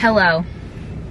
Hello,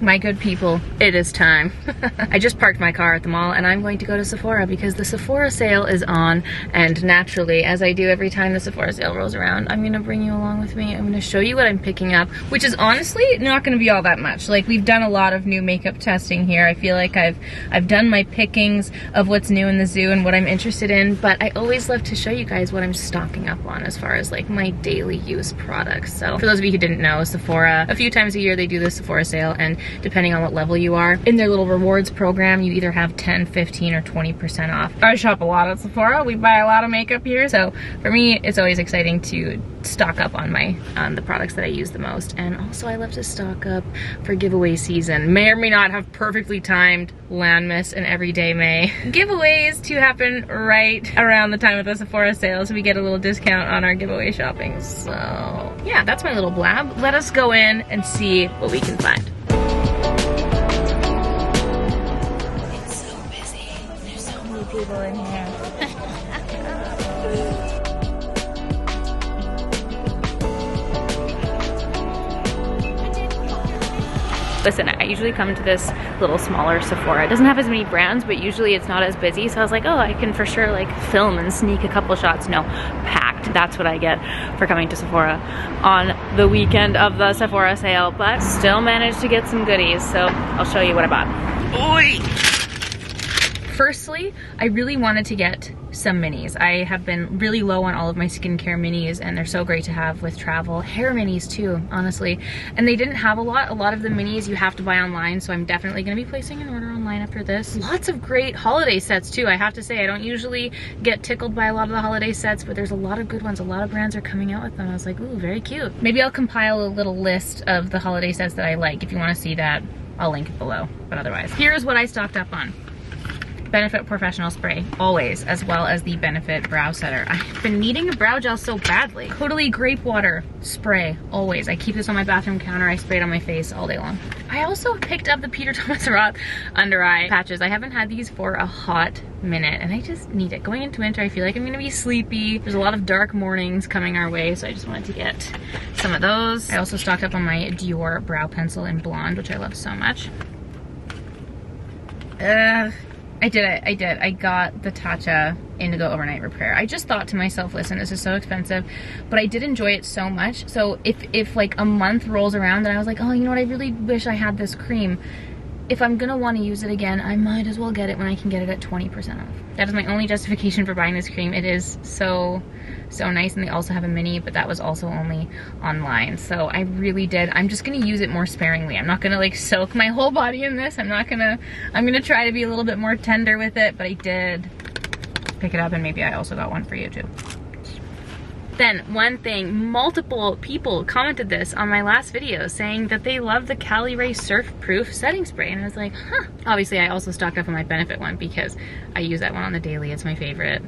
my good people, it is time. I just parked my car at the mall and I'm going to go to Sephora because the Sephora sale is on, and naturally, as I do every time the Sephora sale rolls around, I'm gonna bring you along with me. I'm gonna show you what I'm picking up, which is honestly not gonna be all that much. Like, we've done a lot of new makeup testing here. I feel like I've done my pickings of what's new in the zoo and what I'm interested in, but I always love to show you guys what I'm stocking up on as far as like my daily use products. So for those of you who didn't know, Sephora, a few times a year they do the Sephora sale, and depending on what level you are, in their little rewards program, you either have 10, 15, or 20% off. I shop a lot at Sephora. We buy a lot of makeup here. So for me, it's always exciting to stock up on the products that I use the most. And also I love to stock up for giveaway season. May or may not have perfectly timed Landmas and Everyday May giveaways to happen right around the time of the Sephora sale, so we get a little discount on our giveaway shopping. So yeah, that's my little blab. Let us go in and see what we can find. People in here. Listen, I usually come to this little smaller Sephora. It doesn't have as many brands, but usually it's not as busy. So I was like, oh, I can for sure like film and sneak a couple shots. No, packed. That's what I get for coming to Sephora on the weekend of the Sephora sale, but still managed to get some goodies. So I'll show you what I bought. Oi! Firstly, I really wanted to get some minis. I have been really low on all of my skincare minis, and they're so great to have with travel. Hair minis too, honestly. And they didn't have a lot. A lot of the minis you have to buy online, so I'm definitely gonna be placing an order online after this. Lots of great holiday sets too, I have to say. I don't usually get tickled by a lot of the holiday sets, but there's a lot of good ones. A lot of brands are coming out with them. I was like, ooh, very cute. Maybe I'll compile a little list of the holiday sets that I like. If you wanna see that, I'll link it below. But otherwise, here's what I stocked up on. Benefit Professional Spray, always, as well as the Benefit Brow Setter. I've been needing a brow gel so badly. Totally Grape Water Spray, always. I keep this on my bathroom counter. I spray it on my face all day long. I also picked up the Peter Thomas Roth under eye patches. I haven't had these for a hot minute, and I just need it. Going into winter, I feel like I'm gonna be sleepy. There's a lot of dark mornings coming our way, so I just wanted to get some of those. I also stocked up on my Dior Brow Pencil in Blonde, which I love so much. I did it, I did. I got the Tatcha Indigo Overnight Repair. I just thought to myself, listen, this is so expensive, but I did enjoy it so much. So if like a month rolls around and I was like, oh, you know what, I really wish I had this cream. If I'm gonna want to use it again, I might as well get it when I can get it at 20% off. That is my only justification for buying this cream. It is so nice, and they also have a mini, but that was also only online. So I really did. I'm just gonna use it more sparingly. I'm not gonna like soak my whole body in this. I'm gonna try to be a little bit more tender with it, but I did pick it up, and maybe I also got one for you too. Then one thing, multiple people commented this on my last video saying that they love the Cali Ray Surf Proof setting spray, and I was like, huh. Obviously I also stocked up on my Benefit one because I use that one on the daily. It's my favorite.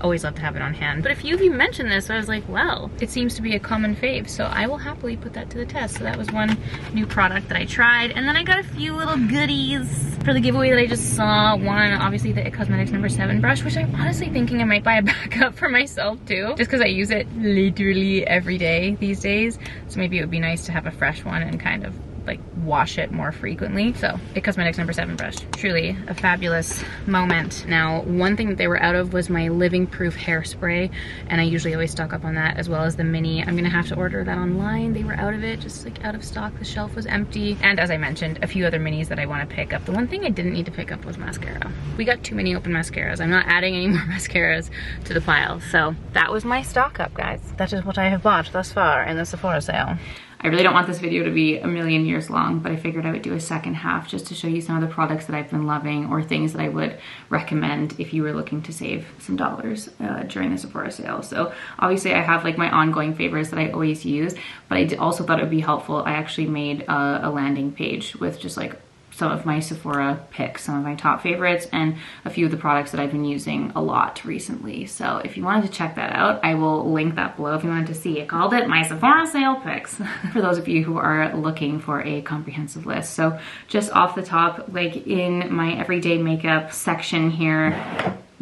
Always love to have it on hand. But a few of you mentioned this, so I was like, well, it seems to be a common fave, so I will happily put that to the test. So that was one new product that I tried. And then I got a few little goodies for the giveaway that I just saw. One, obviously the IT Cosmetics No. 7 brush, which I'm honestly thinking I might buy a backup for myself too, just because I use it literally every day these days. So maybe it would be nice to have a fresh one and kind of like wash it more frequently. So IT Cosmetics No. 7 brush, truly a fabulous moment. Now, one thing that they were out of was my Living Proof hairspray, and I usually always stock up on that, as well as the mini. I'm gonna have to order that online. They were out of it, just like out of stock. The shelf was empty. And as I mentioned, a few other minis that I want to pick up. The one thing I didn't need to pick up was mascara. We got too many open mascaras. I'm not adding any more mascaras to the pile. So that was my stock up, guys. That is what I have bought thus far in the Sephora sale. I really don't want this video to be a million years long, but I figured I would do a second half just to show you some of the products that I've been loving, or things that I would recommend if you were looking to save some dollars during the Sephora sale. So obviously I have like my ongoing favorites that I always use, but I also thought it would be helpful. I actually made a landing page with just like some of my Sephora picks, some of my top favorites, and a few of the products that I've been using a lot recently. So if you wanted to check that out, I will link that below if you wanted to see. I called it my Sephora sale picks for those of you who are looking for a comprehensive list. So just off the top, like in my everyday makeup section here,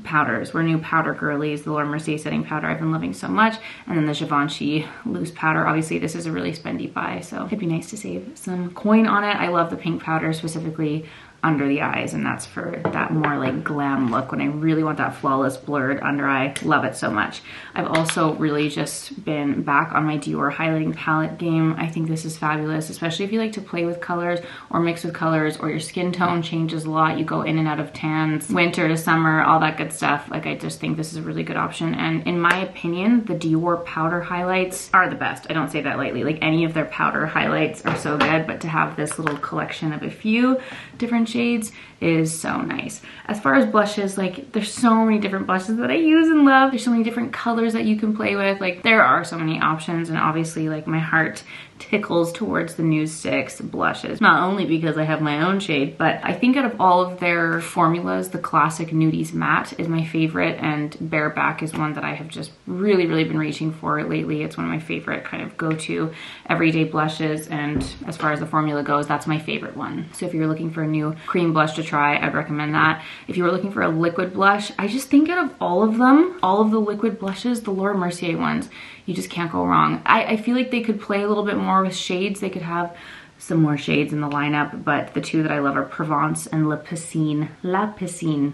powders. We're new powder girlies. The Laura Mercier setting powder I've been loving so much. And then the Givenchy loose powder. Obviously this is a really spendy buy, so it'd be nice to save some coin on it. I love the pink powder, specifically under the eyes, and that's for that more like glam look when I really want that flawless blurred under eye. Love it so much. I've also really just been back on my Dior highlighting palette game. I think this is fabulous, especially if you like to play with colors or mix with colors, or your skin tone changes a lot. You go in and out of tans, winter to summer, all that good stuff. Like, I just think this is a really good option. And in my opinion, the Dior powder highlights are the best. I don't say that lightly. Like, any of their powder highlights are so good, but to have this little collection of a few different shades is so nice. As far as blushes, like, there's so many different blushes that I use and love. There's so many different colors that you can play with. Like, there are so many options, and obviously, like, my heart tickles towards the NudeStix blushes, not only because I have my own shade, but I think out of all of their formulas, the classic Nudies Matte is my favorite, and Bareback is one that I have just really been reaching for lately. It's one of my favorite kind of go-to everyday blushes, and as far as the formula goes, that's my favorite one. So if you're looking for a new cream blush to try, I'd recommend that. If you were looking for a liquid blush, I just think out of all of them, all of the liquid blushes, the Laura Mercier ones, you just can't go wrong. I feel like they could play a little bit more with shades. They could have some more shades in the lineup, but the two that I love are Provence and La Piscine. La Piscine.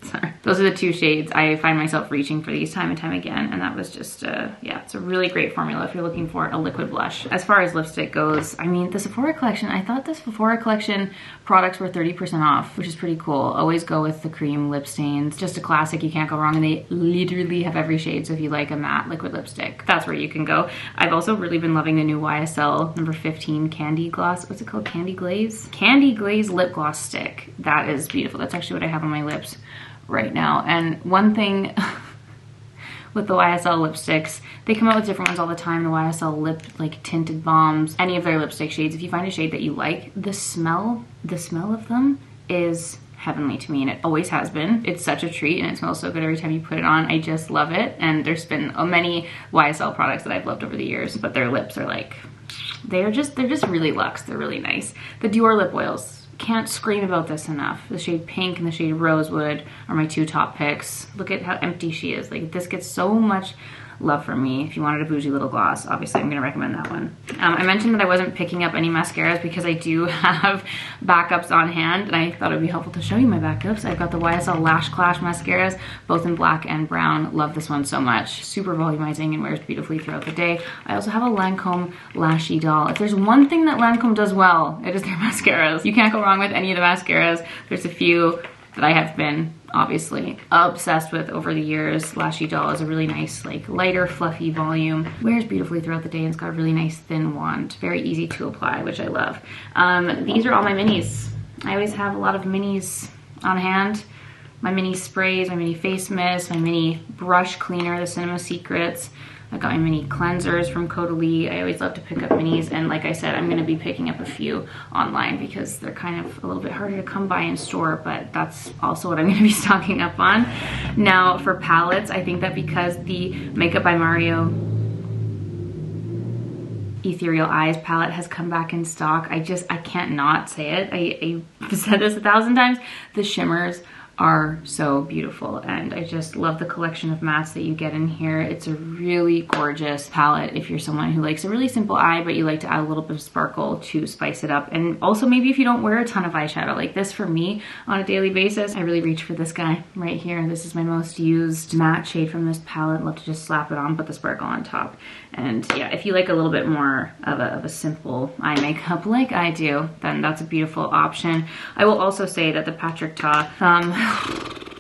Sorry. Those are the two shades. I find myself reaching for these time and time again, and that was just, yeah, it's a really great formula if you're looking for a liquid blush. As far as lipstick goes, I mean, the Sephora collection, I thought the Sephora collection products were 30% off, which is pretty cool. Always go with the cream lip stains. Just a classic, you can't go wrong, and they literally have every shade, so if you like a matte liquid lipstick, that's where you can go. I've also really been loving the new YSL number 15 Candy Gloss. What's it called? Candy Glaze? Candy Glaze Lip Gloss Stick. That is beautiful. That's actually what I have on my lips right now. And one thing with the YSL lipsticks, they come out with different ones all the time. The YSL lip like tinted bombs, any of their lipstick shades, if you find a shade that you like, the smell of them is heavenly to me, and it always has been. It's such a treat, and it smells so good every time you put it on. I just love it. And there's been many YSL products that I've loved over the years, but their lips are like, they're just really luxe. They're really nice. The Dior lip oils, can't scream about this enough. The shade Pink and the shade Rosewood are my two top picks. Look at how empty she is. Like, this gets so much love from me. If you wanted a bougie little gloss, obviously I'm gonna recommend that one. I mentioned that I wasn't picking up any mascaras because I do have backups on hand, and I thought it would be helpful to show you my backups. I've got the YSL Lash Clash mascaras, both in black and brown. Love this one so much. Super volumizing and wears beautifully throughout the day. I also have a Lancome Lashy Doll. If there's one thing that Lancome does well, it is their mascaras. You can't go wrong with any of the mascaras. There's a few that I have been obviously obsessed with over the years. Lashy Doll is a really nice, like, lighter, fluffy volume. Wears beautifully throughout the day, and it's got a really nice thin wand. Very easy to apply, which I love. These are all my minis. I always have a lot of minis on hand. My mini sprays, my mini face mist, my mini brush cleaner, the Cinema Secrets. I got my mini cleansers from Caudalie. I always love to pick up minis, and like I said, I'm gonna be picking up a few online because they're kind of a little bit harder to come by in store, but that's also what I'm gonna be stocking up on. Now for palettes, I think that because the Makeup by Mario Ethereal Eyes palette has come back in stock, I can't not say it. I've said this 1,000 times. The shimmers are so beautiful, and I just love the collection of mattes that you get in here. It's a really gorgeous palette if you're someone who likes a really simple eye, but you like to add a little bit of sparkle to spice it up. And also maybe if you don't wear a ton of eyeshadow like this, for me on a daily basis, I really reach for this guy right here. This is my most used matte shade from this palette. Love to just slap it on, put the sparkle on top. And yeah, if you like a little bit more of a simple eye makeup like I do, then that's a beautiful option. I will also say that the Patrick Ta,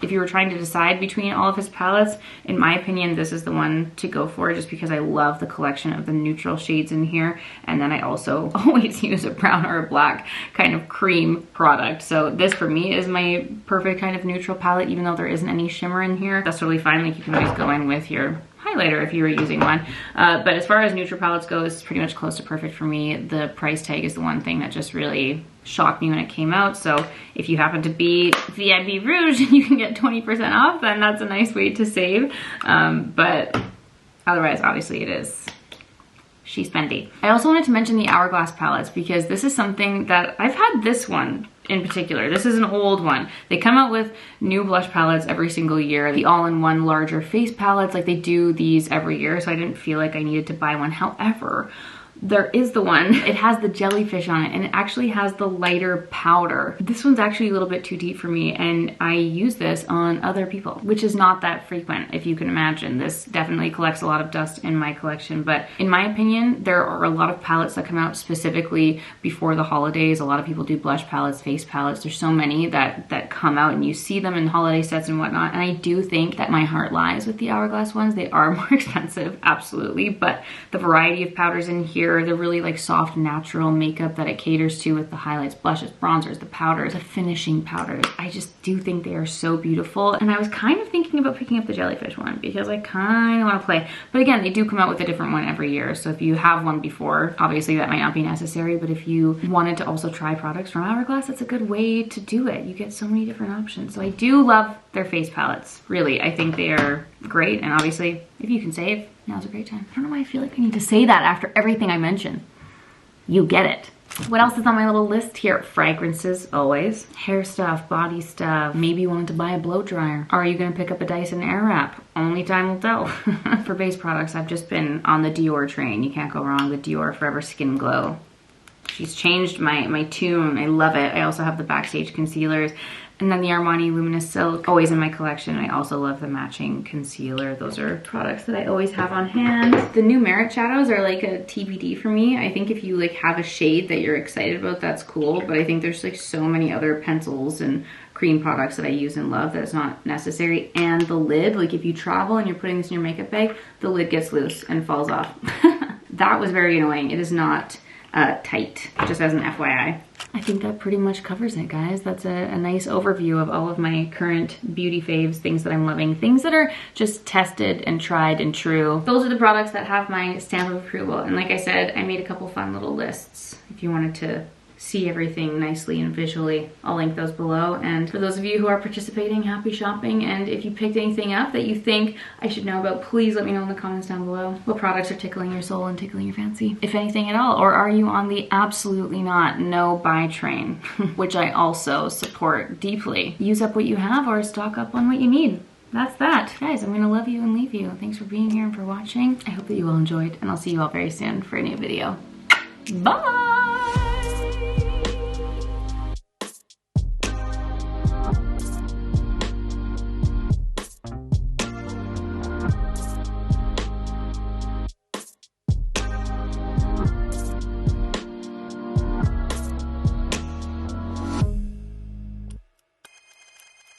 if you were trying to decide between all of his palettes, in my opinion, this is the one to go for, just because I love the collection of the neutral shades in here. And then I also always use a brown or a black kind of cream product. So this for me is my perfect kind of neutral palette, even though there isn't any shimmer in here. That's totally fine. Like, you can always go in with your highlighter if you were using one. But as far as neutral palettes go, it's pretty much close to perfect for me. The price tag is the one thing that just really shocked me when it came out. So if you happen to be VIP Rouge and you can get 20% off, then that's a nice way to save. But otherwise, obviously it is she's spendy. I also wanted to mention the Hourglass palettes because this is something that I've had this one in particular. This is an old one. They come out with new blush palettes every single year. The all-in-one larger face palettes, like they do these every year, so I didn't feel like I needed to buy one. However, there is the one, it has the jellyfish on it and it actually has the lighter powder. This one's actually a little bit too deep for me and I use this on other people, which is not that frequent if you can imagine. This definitely collects a lot of dust in my collection, but in my opinion, there are a lot of palettes that come out specifically before the holidays. A lot of people do blush palettes, face palettes. There's so many that come out and you see them in holiday sets and whatnot. And I do think that my heart lies with the Hourglass ones. They are more expensive, absolutely, but the variety of powders in here, the really like soft natural makeup that it caters to with the highlights, blushes, bronzers, the powders, the finishing powders. I just do think they are so beautiful. And I was kind of thinking about picking up the jellyfish one because I kind of want to play. But again, they do come out with a different one every year. So if you have one before, obviously that might not be necessary. But if you wanted to also try products from Hourglass, that's a good way to do it. You get so many different options. So I do love their face palettes. Really, I think they are great. And obviously, if you can save, now's a great time. I don't know why I feel like I need to say that after everything I mentioned. You get it. What else is on my little list here? Fragrances, always. Hair stuff, body stuff. Maybe you wanted to buy a blow dryer. Are you gonna pick up a Dyson Airwrap? Only time will tell. For base products, I've just been on the Dior train. You can't go wrong with Dior Forever Skin Glow. She's changed my tune. I love it. I also have the Backstage concealers. And then the Armani Luminous Silk, always in my collection. I also love the matching concealer. Those are products that I always have on hand. The new Merit shadows are like a TBD for me. I think if you like have a shade that you're excited about, that's cool. But I think there's like so many other pencils and cream products that I use and love that it's not necessary. And the lid, like if you travel and you're putting this in your makeup bag, the lid gets loose and falls off. That was very annoying. It is not tight, just as an FYI. I think that pretty much covers it, guys. That's a nice overview of all of my current beauty faves, things that I'm loving, things that are just tested and tried and true. Those are the products that have my stamp of approval. And like I said, I made a couple fun little lists if you wanted to see everything nicely and visually. I'll link those below. And for those of you who are participating, happy shopping. And if you picked anything up that you think I should know about, please let me know in the comments down below. What products are tickling your soul and tickling your fancy, if anything at all? Or are you on the absolutely not no buy train, which I also support deeply? Use up what you have or stock up on what you need. That's that. Guys, I'm gonna love you and leave you. Thanks for being here and for watching. I hope that you all enjoyed, and I'll see you all very soon for a new video. Bye!